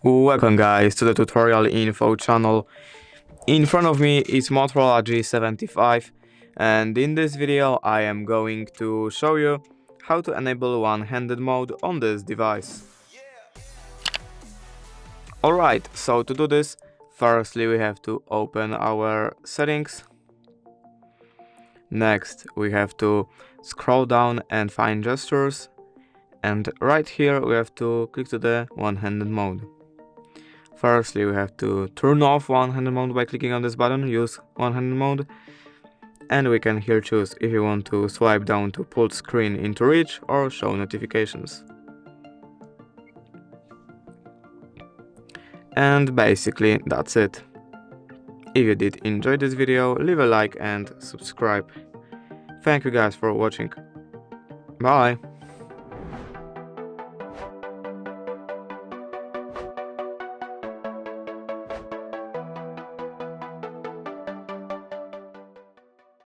Welcome guys to the tutorial info channel. In front of me is Motorola G75, and in this video I am going to show you how to enable one-handed mode on this device. Alright, so to do this, firstly we have to open our settings. Next we have to scroll down and find gestures, and right here we have to click to the one-handed mode. Firstly, we have to turn off one-handed mode by clicking on this button, use one-handed mode. And we can here choose if you want to swipe down to pull screen into reach or show notifications. And basically that's it. If you did enjoy this video, leave a like and subscribe. Thank you guys for watching. Bye!